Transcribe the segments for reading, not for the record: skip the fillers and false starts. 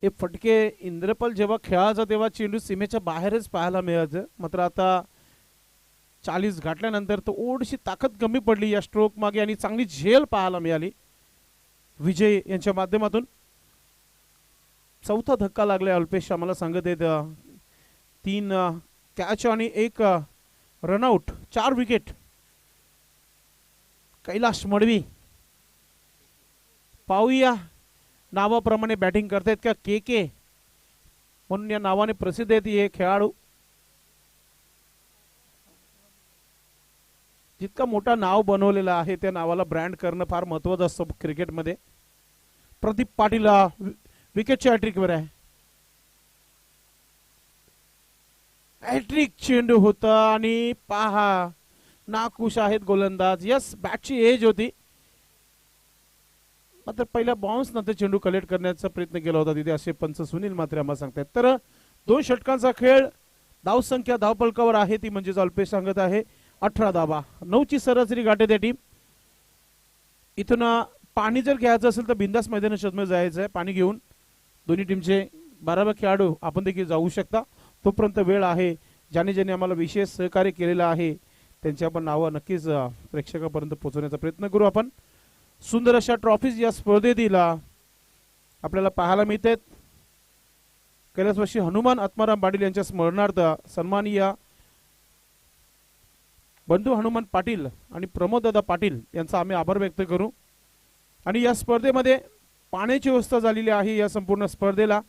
हे फटके इंद्रपाल जेव्हा खेळायचा तेव्हा चेंडू सीमेच्या बाहेरच पाहायला मिळायचं, मात्र आता 40 गाठल्यानंतर तो ओढशी ताकद कमी पडली या स्ट्रोक मागे आणि चांगली झेल पाहायला मिळाली विजय यांच्या माध्यमातून. चौथा धक्का लागलाय अल्पेश आम्हाला सांगत आहेत. 3 कॅच आणि 1 रनआउट, 4 विकेट. कैलाश मडवी पाहूया नावाप्रमाणे बॅटिंग करतायत का के के म्हणून या नावाने प्रसिद्ध आहेत हे खेळाडू. जितका मोठा नाव बनवलेला आहे त्या नावाला ब्रँड करणं फार महत्वाचं असतं क्रिकेटमध्ये. प्रदीप पाटील विकेटच्या हॅट्रिकवर आहे. हॅट्रिक चेंडू होता आणि पहा नाखुश आहेत गोलंदाज. यस, बॅटची एज होती मात्र पहिल्या बाउन्स नंतर चेंडू कलेक्ट करण्याचा प्रयत्न केला होता तिथे असे पंच सुनील मात्रे आम्हाला सांगतायत. तर 2 षटकांचा खेळ, धावसंख्या धावपलकावर आहे ती म्हणजेच अल्पेश सांगत आहे 18 धावा. 9ची सरासरी गाठे त्या टीम. इथून पाणी जर घ्यायचं असेल तर बिंदास मैदानात जायचं आहे. पाणी घेऊन दोन्ही टीमचे 12 खेळाडू आपण देखील जाऊ शकता. तोपर्यंत वेळ आहे. ज्याने ज्याने आम्हाला विशेष सहकार्य केलेलं आहे त्यांची आपण नावं नक्कीच प्रेक्षकापर्यंत पोहोचवण्याचा प्रयत्न करू आपण. सुंदर अशा ट्रॉफीज या स्पर्धेतील आपल्याला पाहायला मिळतात. कैलासवासी हनुमान आत्माराम पाटील यांच्या स्मरणार्थ सन्माननीय बंधू हनुमान पाटील आणि प्रमोददादा पाटील यांचा आम्ही आभार व्यक्त करू. आणि या स्पर्धेमध्ये पाण्याची व्यवस्था झालेली आहे. या संपूर्ण स्पर्धेला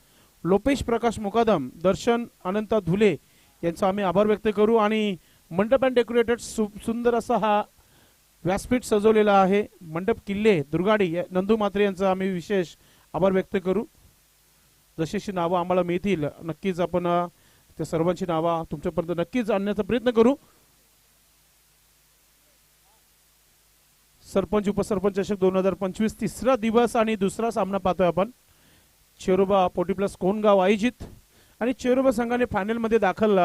लोपेश प्रकाश मुकादम, दर्शन अनंत धुले यांचा आम्ही आभार व्यक्त करू. आणि मंडप अँड डेकोरेटेड सुंदर असा हा व्यासपीठ सजवलेला आहे. मंडप किल्ले दुर्गाडी नंदू मात्रे यांचा आम्ही विशेष आभार व्यक्त करू. जशी नावं आम्हाला मिळतील नक्कीच आपण त्या सर्वांची नावं तुमच्यापर्यंत नक्कीच आणण्याचा प्रयत्न करू. सरपंच उपसरपंच चषक 2025 तिसरा दिवस आणि दुसरा सामना पाहतोय आपण. चेरोबा पोटी प्लस कोणगाव आयोजित आणि चेरोबा संघाने फायनल मध्ये दाखल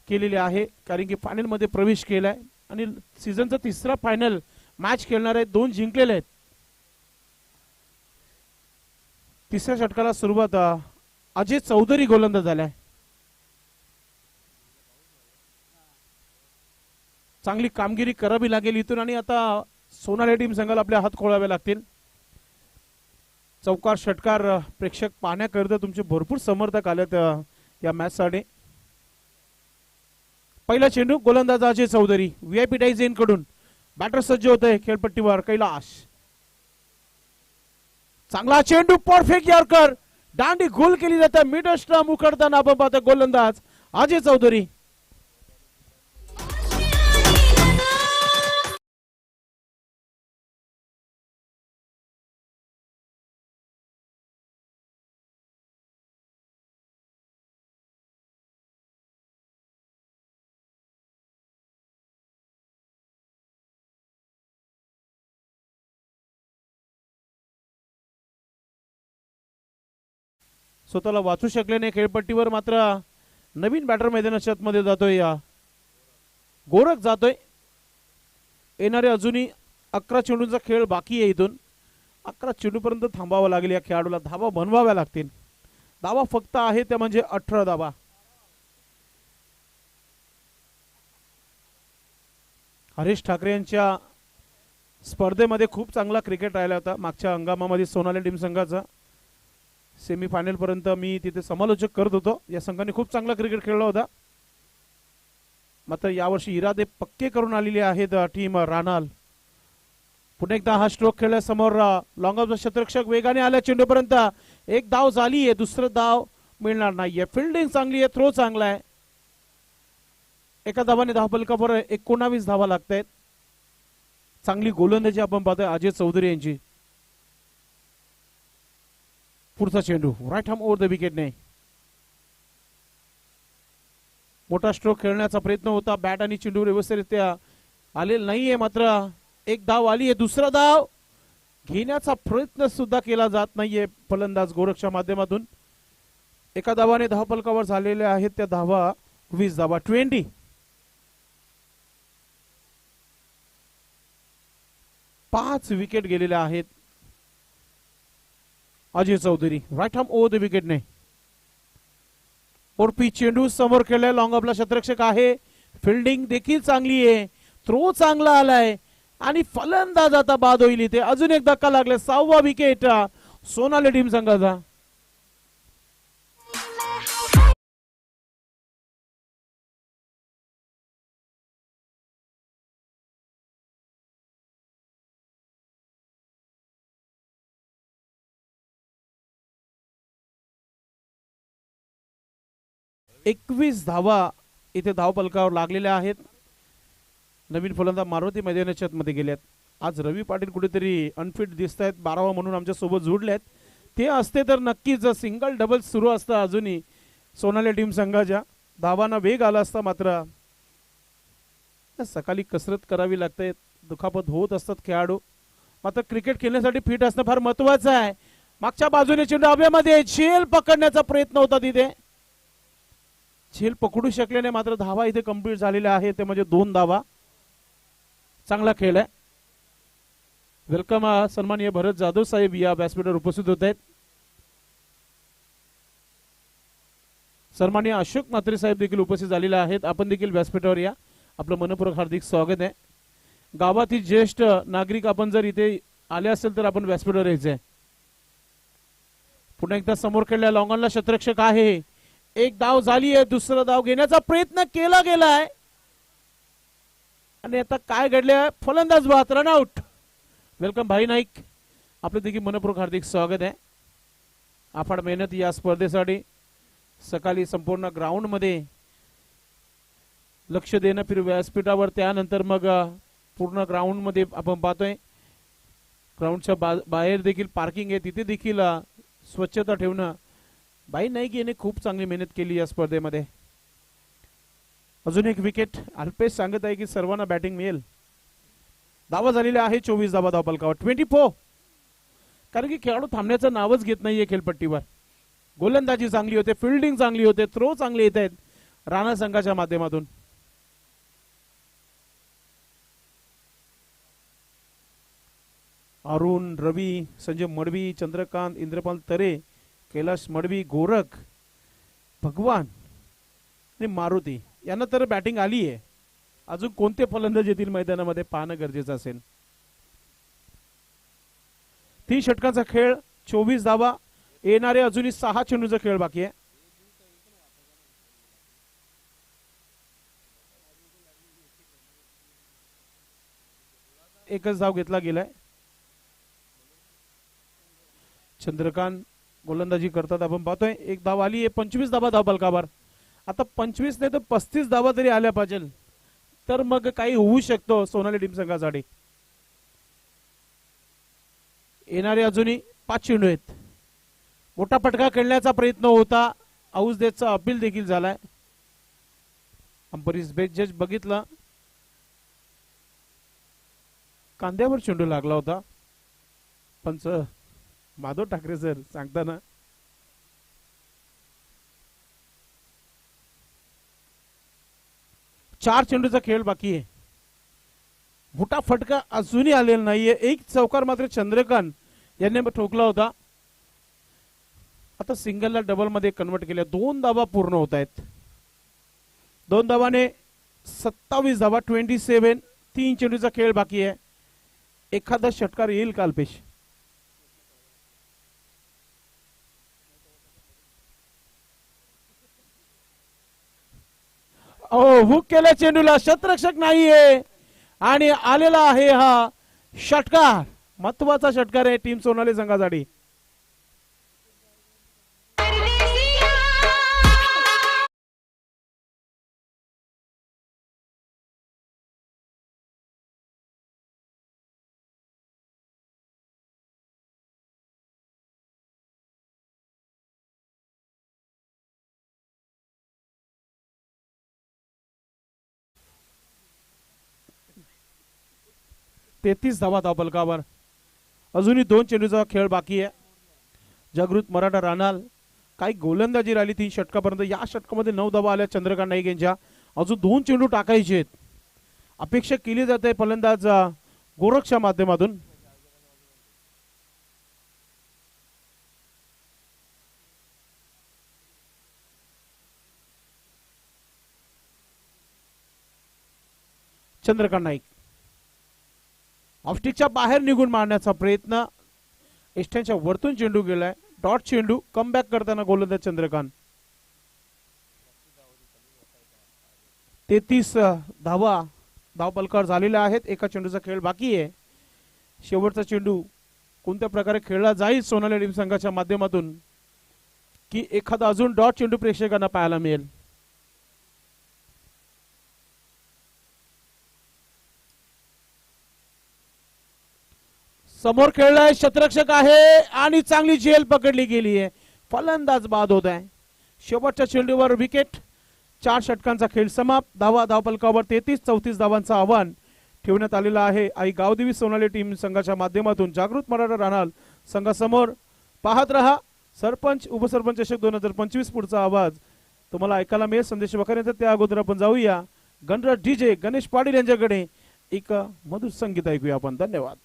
केलेले आहे कारण की फायनल मध्ये प्रवेश केलाय आणि सीझनचा तिसरा फायनल मॅच खेळणार आहेत. 2 जिंकलेले आहेत. तिसऱ्या षटकाला सुरुवात अजय चौधरी गोलंदाज झालाय. चांगली कामगिरी करावी लागेल इथून आणि आता सोनाली टीम संघाला आपले हात खोळावे लागतील. चौकार षटकार प्रेक्षक पाहण्याकरिता तुमचे भरपूर समर्थक आलेत या मॅच साठी. पहिला चेंडू गोलंदाज अजय चौधरी व्हीआयपी डायझेन कडून. बॅटर सज्ज होत आहे खेळपट्टीवर कैलाश. चांगला चेंडू, परफेक्ट यॉर्कर, दांडी गोल केली जाते. मिड स्टंप उखडताना आपण पाहतो गोलंदाज अजय चौधरी. स्वतःला वाचू शकले नाही खेळपट्टीवर मात्र नवीन बॅटर मैदानात मध्ये जातोय. या गोरख जातोय. येणारे अजूनही 11 चेंडूंचा खेळ बाकी आहे. इथून 11 चेंडूपर्यंत थांबावं लागेल या खेळाडूला. धावा बनवाव्या लागतील. धावा फक्त आहे त्या म्हणजे 18 धावा. हरीश ठाकरे यांच्या स्पर्धेमध्ये खूप चांगला क्रिकेट राहिला होता मागच्या हंगामामध्ये. सोनाली टीम संघाचा सेमीफायनल पर्यंत मी तिथे समालोचक करत होतो. या संघाने खूप चांगला क्रिकेट खेळला होता. मात्र यावर्षी इरादे पक्के करून आलेले आहेत टीम रानाल. पुन्हा एकदा हा स्ट्रोक खेळल्या समोर लॉंग ऑफचा क्षेत्ररक्षक वेगाने आल्या चेंडूपर्यंत. एक धाव झाली आहे, दुसरं धाव मिळणार नाहीये. फिल्डिंग चांगली आहे, थ्रो चांगला आहे. एका धावाने धावफलकावर 19 धावा लागत आहेत. चांगली गोलंदाजी आपण पाहतोय अजय चौधरी यांची. पुढचा चेंडू राईट हॅम ओव्हर द विकेटने. मोठा स्ट्रोक खेळण्याचा प्रयत्न होता. बॅट आणि चेंडू व्यवस्थितरित्या आलेला नाहीये मात्र एक धाव आली आहे. दुसरा धाव घेण्याचा प्रयत्न सुद्धा केला जात नाहीये फलंदाज गोरखच्या माध्यमातून. एका धावाने धावफलकावर झालेल्या आहेत त्या धावा 20 धावा. 20 5 विकेट गेलेल्या आहेत. Ajay Chaudhary right arm over the विकेटने. ओरपी चेंडू समोर खेळलाय. लॉंग ऑफला क्षेत्ररक्षक आहे. फिल्डिंग देखील चांगली आहे. थ्रो चांगला आलाय आणि फलंदाज आता बाद होईल इथे. अजून एक धक्का लागला. 6वा विकेट सोनाली टीम संघाचा. एकवीस धावा इथे धावपलकावर लागलेल्या आहेत. नवीन फलंदाज मारुती मैदानाच्या मध्ये गेल्यात. आज रवी पाटील कुठेतरी अनफिट दिसत आहेत. 12वा म्हणून आमच्या सोबत जोडलेत. ते असते तर नक्कीच सिंगल डबल सुरू असतं अजूनही सोनाली टीम संघाच्या. धावांना वेग आला असता. मात्र सकाळी कसरत करावी लागते. दुखापत होत असतात खेळाडू. मात्र क्रिकेट खेळण्यासाठी फिट असणं फार महत्वाचं आहे. मागच्या बाजूने चेंडू हवेमध्ये झेल पकडण्याचा प्रयत्न होता तिथे. झेल पकडू शकल्याने मात्र धावा इथे कंप्लीट झालेल्या आहे. ते म्हणजे 2 धावा. चांगला खेळ आहे. वेलकम सन्माननीय भरत जाधव साहेब या व्यासपीठावर उपस्थित होत आहेत. सन्माननीय अशोक म्हात्रे साहेब देखील उपस्थित झालेले आहेत. आपण देखील व्यासपीठावर या. आपलं मनपूर्वक हार्दिक स्वागत आहे. गावातील ज्येष्ठ नागरिक आपण जर इथे आले असेल तर आपण व्यासपीठावर यायचंय. पुन्हा एकदा समोर खेळल्या लॉंगॉनला क्षेत्ररक्षक आहे. एक धाव झाली आहे. दुसरा धाव घेण्याचा प्रयत्न केला गेलाय आणि आता काय घडले. फलंदाज बाद. रनआउट. वेलकम भाई नाईक. आपलं देखील मनपूर्वक हार्दिक स्वागत आहे. अफाट मेहनत या स्पर्धेसाठी. सकाळी संपूर्ण ग्राउंड मध्ये लक्ष देणं फिर व्यासपीठावर. त्यानंतर मग पूर्ण ग्राउंड मध्ये आपण पाहतोय. ग्राउंडच्या बाहेर देखील पार्किंग आहे. तिथे देखील स्वच्छता ठेवणं. भाई नाईक याने खूप चांगली मेहनत केली या स्पर्धेमध्ये. अजून एक विकेट. अल्पेश सांगत आहे की सर्वांना बॅटिंग मिळेल. धावा झालेल्या आहे 24 धावा धावपलकावर. 24. कारण की खेळाडू थांबण्याचं नावच घेत नाहीये खेळपट्टीवर. गोलंदाजी चांगली होते. फिल्डिंग चांगली होते. थ्रो चांगले येत आहेत राणा संघाच्या माध्यमातून. अरुण, रवी, संजय मडवी, चंद्रकांत, इंद्रपाल तरे, कैलाश मडवी, गोरख, भगवान आणि मारुती यांना तर बॅटिंग आली आहे. अजून कोणते फलंदाज येतील मैदानामध्ये पाहणं गरजेचं असेल. 3 षटकांचा खेळ. 24 धावा. येणारे अजूनही 6 चेंडूचा खेळ बाकी आहे. एकच धाव घेतला गेलाय. चंद्रकांत गोलंदाजी करतात आपण पाहतोय. एक धाव आली आहे. 25 धावा धावपलकावर. आता 25 नाही तर 35 धावा तरी आल्या पाहिजे तर मग काही होऊ शकतो सोनाली टीम संघासाठी. येणारे अजूनही 5 चेंडू आहेत. मोठा फटका खेळण्याचा प्रयत्न होता. आउसदेचा अपील देखील झालाय. अंपरीस बेस्ट जज बघितलं. कांद्यावर चेंडू लागला होता. पंच माधव ठाकरे सर सांगताना 4 चेंडूचा खेळ बाकी आहे. मोठा फटका अजूनही आलेला नाहीये. एक चौकार मात्र चंद्रकांत यांनी ठोकला होता. आता सिंगलला डबल मध्ये कन्वर्ट केल्या. 2 धावा पूर्ण होत आहेत. 2 धावाने 27 धावा. 27. 3 चेंडूचा खेळ बाकी आहे. एखादा षटकार येईल का अल्पेश? हुक केल्या चेंडूला. क्षेत्ररक्षक नाहीये आणि आलेला आहे हा षटकार. महत्वाचा षटकार आहे टीम सोनाली संघासाठी. तेहतीस धावा धावपलकावर. अजूनही 2 चेंडूचा खेळ बाकी आहे. जागृत मराठा राणाल काही गोलंदाजी राहिली 3 षटकापर्यंत. या षटकामध्ये 9 धावा आल्या चंद्रकांत नाईक यांच्या. अजून 2 चेंडू टाकायचे आहेत. अपेक्षा केली जाते फलंदाज गोरखच्या माध्यमातून. चंद्रकांत नाईक. ऑफस्टिकच्या बाहेर निघून मारण्याचा प्रयत्न, एष्ट्यांच्या वरतून चेंडू गेलाय. डॉट चेंडू, कमबॅक करताना गोलंदाज चंद्रकांत. 33 धावा धावपलकावर झालेल्या आहेत. एका चेंडूचा खेळ बाकी आहे. शेवटचा चेंडू कोणत्या प्रकारे खेळला जाईल सोनाली टीम संघाच्या माध्यमातून, की एखादा अजून डॉट चेंडू प्रेक्षकांना पाहायला मिळेल. समोर खेळलाय, क्षेत्ररक्षक आहे आणि चांगली झेल पकडली गेली आहे. फलंदाज बाद होत आहे. शेवटच्या चेंडूवर विकेट. 4 षटकांचा खेळ समाप्त. धावा धावपलकावर 33-34 धावांचं आव्हान ठेवण्यात आलेलं आहे. आई गावदेवी सोनाली टीम संघाच्या माध्यमातून जागृत मराठा राहणार संघासमोर. पाहत रहा सरपंच उपसरपंच चषक 2025 पुढचा आवाज तुम्हाला ऐकायला मिळेल. संदेश वखरे त्या अगोदर आपण जाऊया गणराज डीजे गणेश पाटील यांच्याकडे. एक मधुर संगीत ऐकूया आपण. धन्यवाद.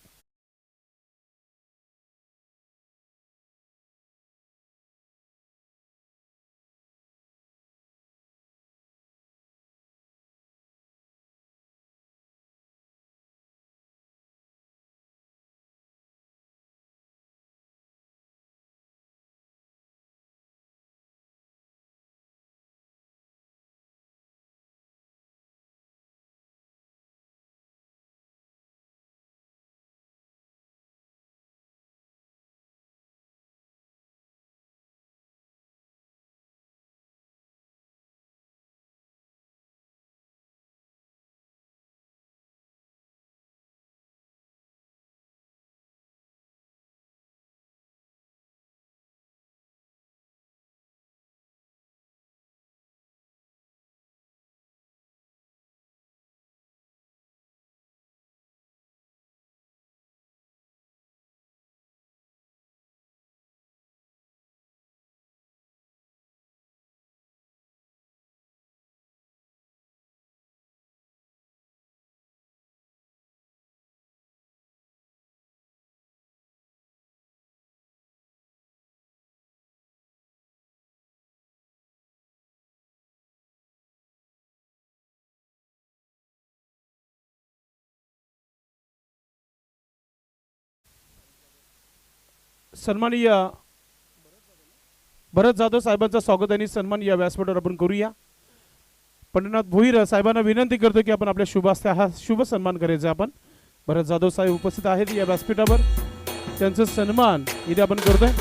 सन्माननीय भरत जाधव साहेबांचं स्वागत आणि सन्मान या व्यासपीठावर आपण करूया. पंढरनाथ भोईर साहेबांना विनंती करतो की आपण आपल्या शुभ हस्ते हा शुभ सन्मान करायचा. आपण भरत जाधव साहेब उपस्थित आहेत या व्यासपीठावर, त्यांचा सन्मान इथे आपण करतोय.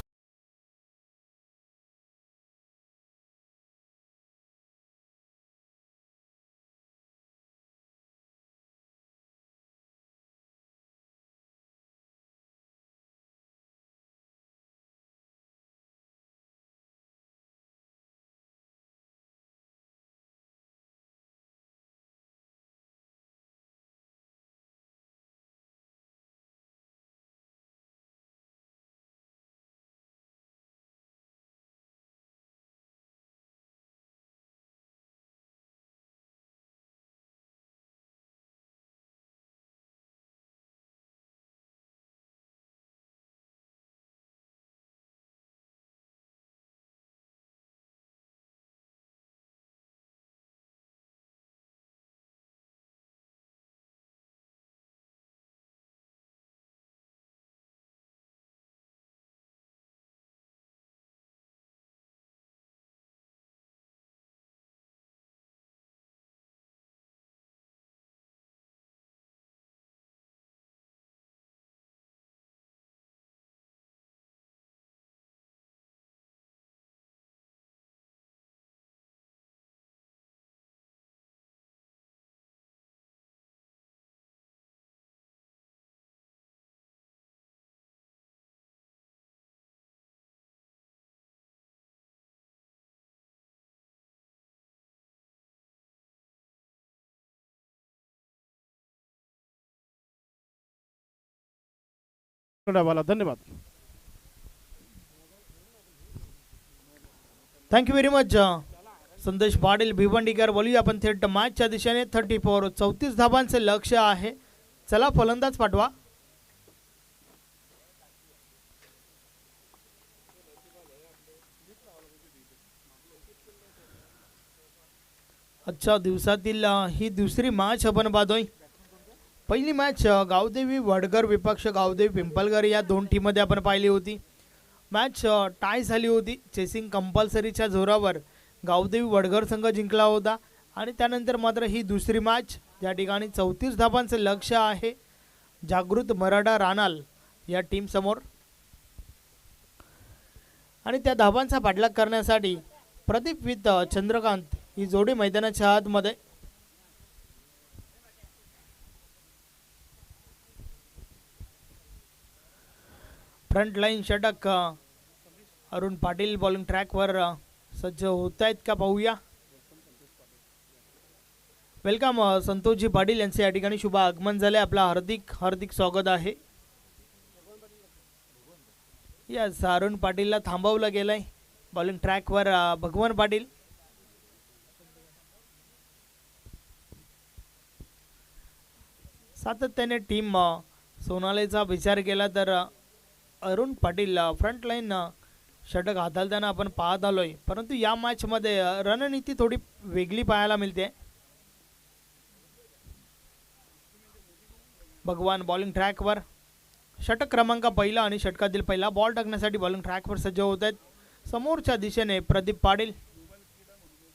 धन्यवाद. थँक्यू व्हेरी मच संदेश पाटील भिवंडीकर. बोलूया आपण थेट मॅचच्या दिशेने. 34 धावांचे लक्ष्य आहे. चला फलंदाज पाठवा. आजच्या दिवसातील ही दुसरी मॅच आपण पाहतोय. पहिली मॅच गावदेवी वडगर विपक्ष गावदेवी पिंपलगर या दोन टीममध्ये आपण पाहिली होती. मॅच टाय झाली होती. चेसिंग कंपल्सरीच्या जोरावर गावदेवी वडगर संघ जिंकला होता आणि त्यानंतर मात्र ही दुसरी मॅच या ठिकाणी 34 धाबांचं लक्ष्य आहे जागृत मराठा रानाल या टीम समोर आणि त्या धाबांचा पाठलाग करण्यासाठी प्रदीप विथ चंद्रकांत ही जोडी मैदानाच्या आतमध्ये. फ्रंट लाईन षटक अरुण पाटील बॉलिंग ट्रॅकवर सज्ज होत आहेत का पाहूया. वेलकम संतोषजी पाटील यांचे या ठिकाणी शुभ आगमन झाले. आपला हार्दिक हार्दिक स्वागत आहे. यस, अरुण पाटीलला थांबवलं गेलंय बॉलिंग ट्रॅकवर भगवान पाटील. सातत्याने टीम सोनालीचा विचार केला तर अरुण पाटील फ्रंट लाईन षटक हाताळताना आपण पाहत आलोय, परंतु या मॅच मध्ये रणनीती थोडी वेगळी पाहायला मिळते. भगवान बॉलिंग ट्रॅकवर षटक क्रमांक पहिला आणि षटकातील पहिला बॉल टाकण्यासाठी बॉलिंग ट्रॅकवर सज्ज होत आहेत. समोरच्या दिशेने प्रदीप पाटील,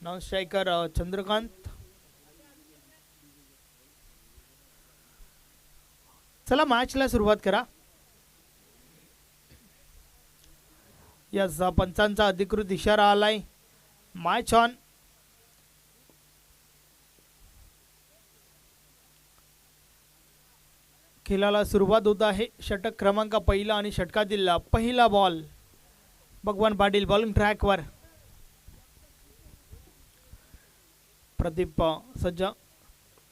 नॉन स्ट्रायकर चंद्रकांत. चला मॅचला सुरुवात करा. यस, पंचांचा अधिकृत इशारा आलाय. Match on. खेळाला सुरुवात होत आहे. षटक क्रमांक पहिला आणि षटकातील पहिला बॉल भगवान पाटील बॉलिंग ट्रॅकवर. प्रदीप सज्ज.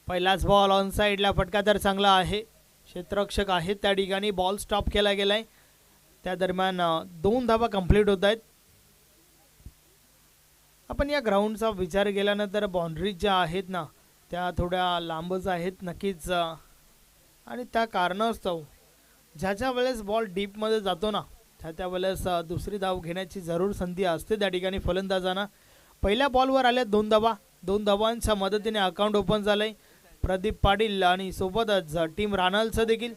पहिलाच बॉल ऑन साइडला, फटका तर चांगला आहे. क्षेत्ररक्षक आहेत त्या ठिकाणी. बॉल स्टॉप केला गेलाय. त्या दरम्यान 2 धावा कंप्लीट होत आहेत. आपण या ग्राउंडचा विचार केल्यानंतर बाउंड्रीज ज्या आहेत ना त्या थोड्या लांबच आहेत नक्कीच, आणि त्या कारणास्तव ज्याच्या वेळेस बॉल डीपमध्ये जातो ना त्या वेळेस दुसरी धाव घेण्याची जरूर संधी असते त्या ठिकाणी फलंदाजांना. पहिल्या बॉलवर आल्या 2 धावा. 2 धावांच्या मदतीने अकाउंट ओपन झालंय प्रदीप पाटील आणि सोबतच टीम रानालचं देखील.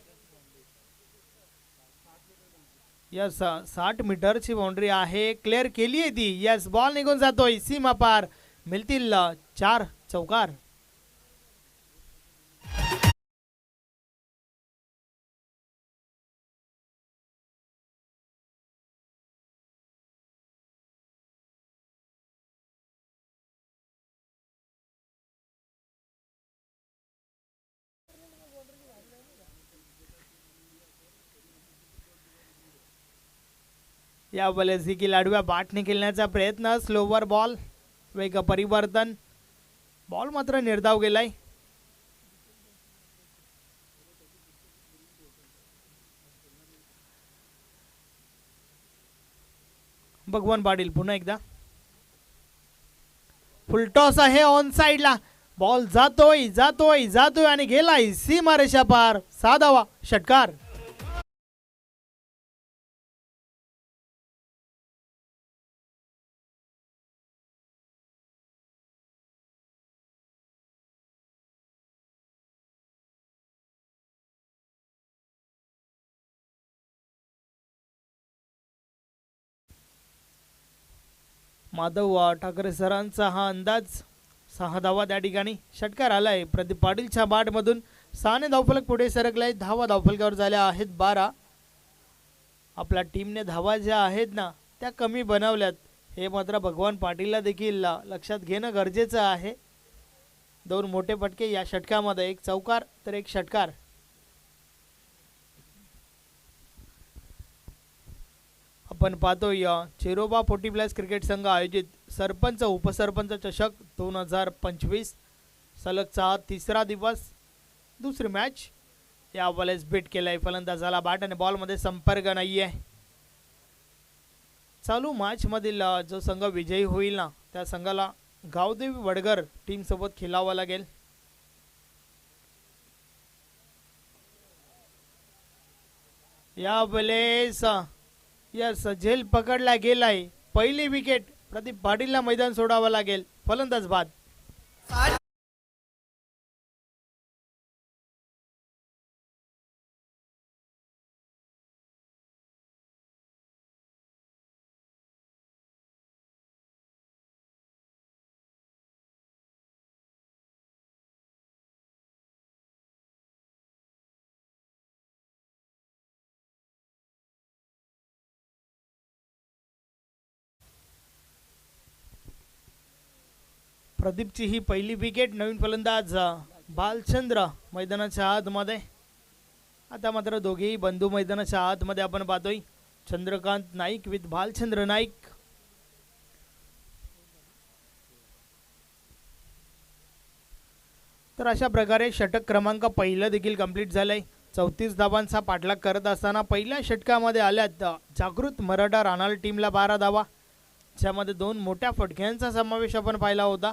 यस, 60 मीटरची बाउंड्री आहे. क्लिअर केली आहे ती. यस, बॉल निघून जातोय सीमा पार. मिळतील 4 चौकार. या वेळेस देखील आडव्या बाटने खेळण्याचा प्रयत्न. स्लोवर बॉल, वेग परिवर्तन. बॉल मात्र निर्धाव गेलाय. भगवान पाटील पुन्हा एकदा. फुलटॉस आहे ऑन साइडला. बॉल जातोय जातोय जातोय आणि गेलाय सीमा रेषा पार. 6 धावा, षटकार. माधव ठाकरे सरांचा हा अंदाज. 6 धावा त्या ठिकाणी. षटकार आलाय प्रदीप पाटीलच्या बाट मधून. 6 ने धावफलक पुढे सरकलाय. धावा धावफलकावर झाल्या आहेत 12. आपल्या टीमने धावा ज्या आहेत ना त्या कमी बनवल्यात हे मात्र भगवान पाटीलला देखील लक्षात घेणं गरजेचं आहे. 2 मोठे फटके या षटकामध्ये, 1 चौकार तर 1 षटकार. आपण पाहतोय चेरोबा 40+ क्रिकेट संघ आयोजित सरपंच उपसरपंच चषक 2025 सलगचा 3रा दिवस. दुसरी मॅच. या वेळेस बीट केलाय फलंदाजाला. बॅट आणि बॉल मध्ये संपर्क नाहीये. चालू मॅच मधील जो संघ विजयी होईल ना त्या संघाला गावदेवी वडगर टीम सोबत खेळावं लागेल. या वेळेस यस, झेल पकडला गेलाय. पहिली विकेट. प्रदीप पाटीलला मैदान सोडावं लागेल. फलंदाज बाद. प्रदीपची ही पहिली विकेट. नवीन फलंदाज भालचंद्र मैदानाच्या आतमध्ये. आता मात्र दोघेही बंधू मैदानाच्या आतमध्ये आपण पाहतोय. चंद्रकांत नाईक विथ भालचंद्र नाईक. तर अशा प्रकारे षटक क्रमांक पहिलं देखील कंप्लीट झालंय. 34 धावांचा पाठलाग करत असताना पहिल्या षटकामध्ये आल्यात जागृत मराठा राणाल टीमला 12 धावा, ज्यामध्ये 2 मोठ्या फटक्यांचा समावेश आपण पाहिला होता.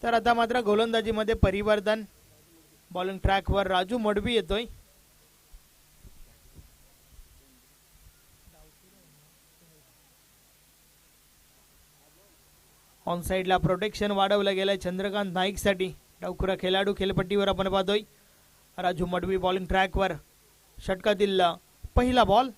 तर आता मात्र गोलंदाजीमध्ये परिवर्तन. बॉलिंग ट्रॅकवर राजू मडवी येतोय. ऑन साइडला प्रोटेक्शन वाढवलं गेलंय चंद्रकांत नाईक साठी. डावखुरा खेळाडू खेळपट्टीवर आपण पाहतोय. राजू मडवी बॉलिंग ट्रॅकवर. षटकातील पहिला बॉल.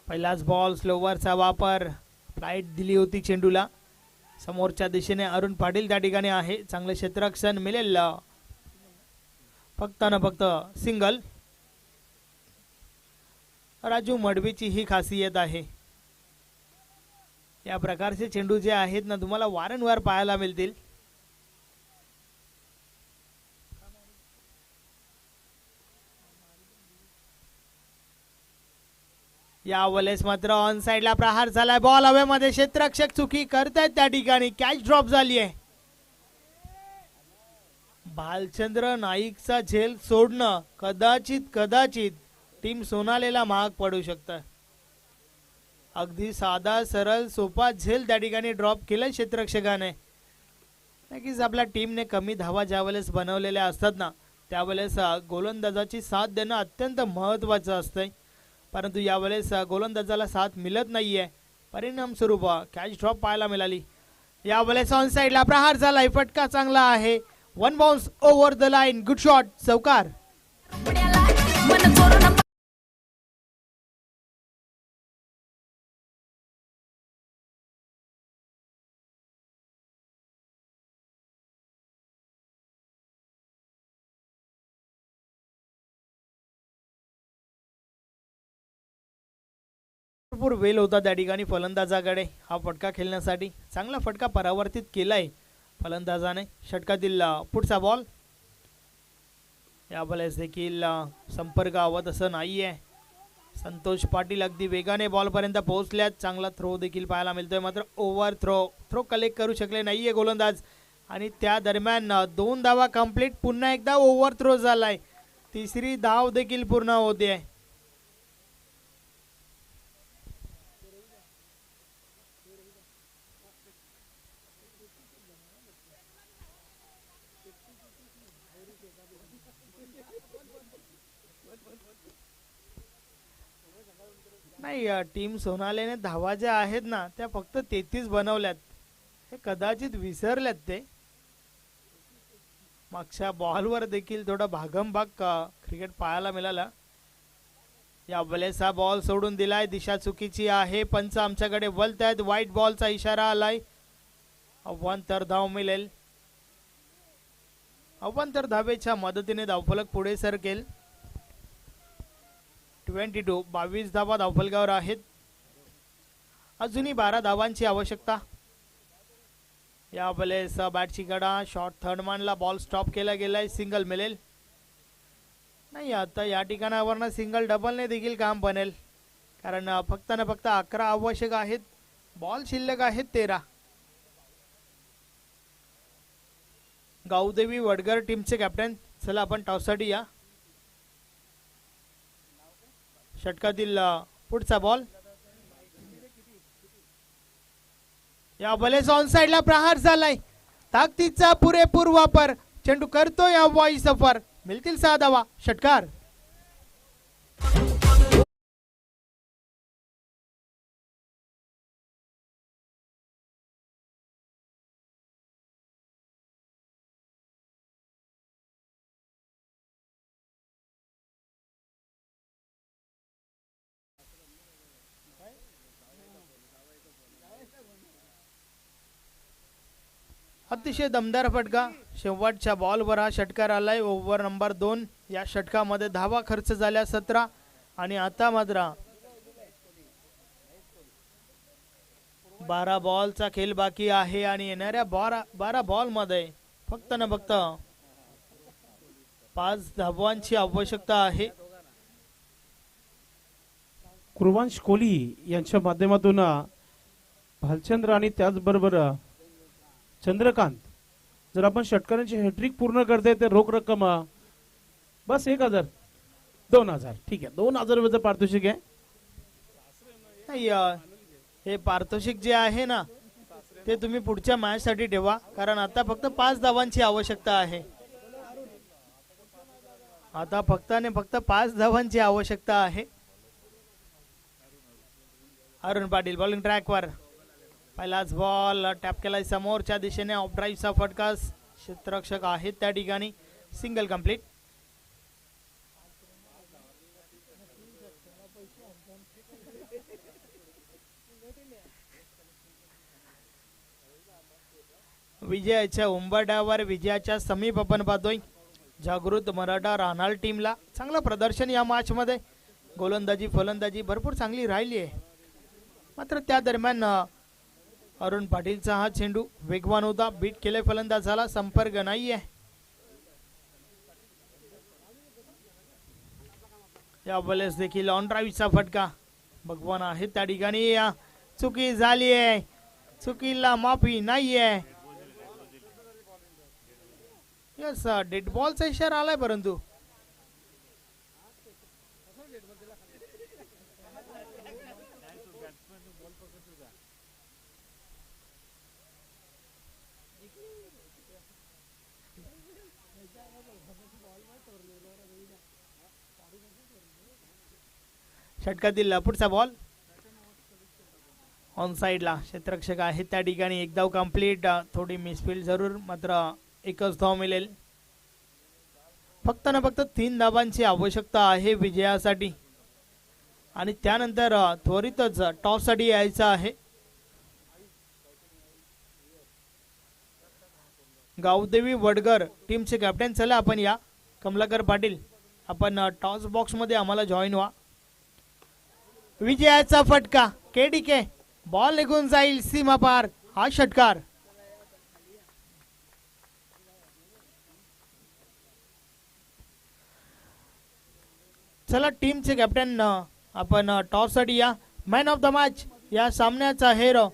पहिलाच बॉल स्लोवरचा वापर. फ्लाईट दिली होती चेंडूला. समोरच्या दिशेने अरुण पाटील त्या ठिकाणी आहे. चांगलं क्षेत्ररक्षण मिळेल. फक्त न फक्त सिंगल. राजू मडवीची ही खासियत आहे. या प्रकारचे चेंडू जे आहेत ना तुम्हाला वारंवार पाहायला मिळतील. या वेळेस मात्र ऑन साइडला प्रहार झालाय. बॉल हवेमध्ये. क्षेत्ररक्षक चुकी करतायत त्या ठिकाणी. कॅच ड्रॉप झाली आहे. भालचंद्र नाईकचा झेल सोडणं कदाचित टीम सोनालेला महाग पडू शकतं. अगदी साधा सरळ सोपा झेल त्या ठिकाणी ड्रॉप केलं क्षेत्ररक्षकाने. नक्कीच आपल्या टीमने कमी धावा ज्या वेळेस बनवलेल्या असतात ना त्यावेळेस गोलंदाजाची साथ देणं अत्यंत महत्वाचं असतंय. परंतु यावेळेस गोलंदाजाला साथ मिळत नाहीये. परिणाम स्वरूप कॅच ड्रॉप पाहायला मिळाली. यावेळेस ऑन साइडला प्रहार झालाय. फटका चांगला आहे. 1 bounce over the line. Good shot. चौकार. भरपूर वेल होता त्या ठिकाणी फलंदाजाकडे हा फटका खेळण्यासाठी. चांगला फटका परावर्तित केलाय फलंदाजाने. षटकातील पुढचा बॉल. या बॉलेस देखील संपर्क आवत असं नाहीये. संतोष पाटील अगदी वेगाने बॉल पर्यंत पोहोचल्यात. चांगला थ्रो देखील पाहायला मिळतोय. मात्र ओव्हर थ्रो कलेक्ट करू शकले नाहीये गोलंदाज. आणि त्या दरम्यान 2 धावा कंप्लीट. पुन्हा एकदा ओव्हर थ्रो झालाय. तिसरी धाव देखील पूर्ण होते. नाही टीम सोनालीने धावा ज्या आहेत ना त्या फक्त 33 बनवल्यात. हे कदाचित विसरल्यात ते. मागच्या बॉलवर देखील थोडा भागमभाग क्रिकेट पाहायला मिळाला. या वेळेस हा बॉल सोडून दिलाय. दिशा चुकीची आहे. पंच आमच्याकडे वळतायत. व्हाईट बॉलचा इशारा आलाय. अव्वांतर धाव मिळेल. अव्वांतर धावेच्या मदतीने धावफलक पुढे सरकेल. 22 धावा धावफलकावर आहेत. अजूनही 12 धावांची आवश्यकता. या वेळेस बॅटची कडा. शॉर्ट थर्ड मॅनला बॉल स्टॉप केला गेलाय. सिंगल मिळेल. नाही आता या ठिकाणावरनं सिंगल डबलने देखील काम बनेल. कारण फक्त ना फक्त 11 आवश्यक आहेत. बॉल शिल्लक आहेत 13. गावदेवी वडगर टीमचे कॅप्टन. चला आपण टॉससाठी या. षटकातील पुढचा बॉल. या बलेस ऑन साइडला प्रहार झालाय. ताकदीचा पुरेपूर वापर. चेंडू करतोय हवाई सफर. मिळतील 6 धावा. षटकार. अतिशय दमदार फटका. शेवटच्या बॉलवर हा षटकार आलाय. Over number 2. या षटकामध्ये धावा खर्च झाल्या 17 आणि आता मात्र 12 बॉलचा खेळ बाकी आहे आणि येणाऱ्या 12 बॉल मध्ये फक्त ना फक्त 5 धावांची आवश्यकता आहे. कृवांश कोहली यांच्या माध्यमातून भालचंद्र आणि त्याचबरोबर चंद्रकांत जर आपण षटकारांची हॅट्रिक पूर्ण करते तर रोख रक्कम बस 1000 2000 ठीक आहे 2000 रुपयाचं पारितोषिक आहे. नाही, हे पारितोषिक जे आहे ना ते तुम्ही पुढच्या मॅच साठी ठेवा, कारण आता फक्त 5 धावांची आवश्यकता आहे. आता फक्त आणि फक्त 5 धावांची आवश्यकता आहे. अरुण पाटील बॉलिंग ट्रॅकवर पहिलाच बॉल टॅप केलाय समोरच्या दिशेने. ऑफ ड्राईव्हचा फटका, क्षेत्ररक्षक आहेत त्या ठिकाणी. Single complete. विजयाच्या उंबरठ्यावर, विजयाच्या समीप आपण पाहतोय जागृत मराठा राहणार टीमला. चांगलं प्रदर्शन या मॅच मध्ये, गोलंदाजी फलंदाजी भरपूर चांगली राहिली आहे. मात्र त्या दरम्यान अरुण पाटीलचा हा चेंडू वेगवान होता, बीट केले फलंदाजाला, संपर्क नाहीये. या बॉलेस देखील ऑन ड्राईव्हचा फटका. भगवान आहे त्या ठिकाणी. चुकी झाली आहे, चुकीला माफी नाहीये. यस, डेड बॉलचा इशारा आलाय, परंतु षटकातील पुढचा बॉल ऑन साइडला. क्षेत्ररक्षक आहेत त्या ठिकाणी. एक धाव कंप्लीट. थोडी मिसफील्ड जरूर, मात्र एकच धाव मिळेल. फक्त ना फक्त 3 धावांची आवश्यकता आहे विजयासाठी आणि त्यानंतर त्वरितच टॉस साठी यायचं आहे. गावदेवी वडगर टीमचे कॅप्टन. चला आपण या. कमलाकर पाटील, आपण टॉस बॉक्स मध्ये आम्हाला जॉईन व्हा. विजयाचा फटका. केडीके बॉल निघून जाईल सीमा पार. हा षटकार. चला टीमचे कॅप्टन आपण टॉस साठी या. मॅन ऑफ द मॅच या सामन्याचा हेरो,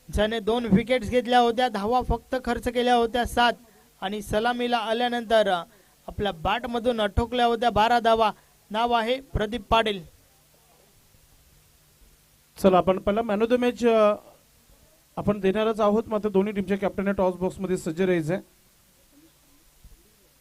ज्याने 2 विकेट्स घेतल्या होत्या, धावा फक्त खर्च केल्या होत्या 7 आणि सलामीला आल्यानंतर आपल्या बॅट मधून ठोकल्या होत्या 12 धावा. नाव आहे प्रदीप पाटील. चला आपण पहिला मॅन ऑफ द मॅच आपण देणारच आहोत. मात्र दोन्ही टीमच्या कॅप्टनने टॉस बॉक्स मध्ये सज्ज राहायचंय.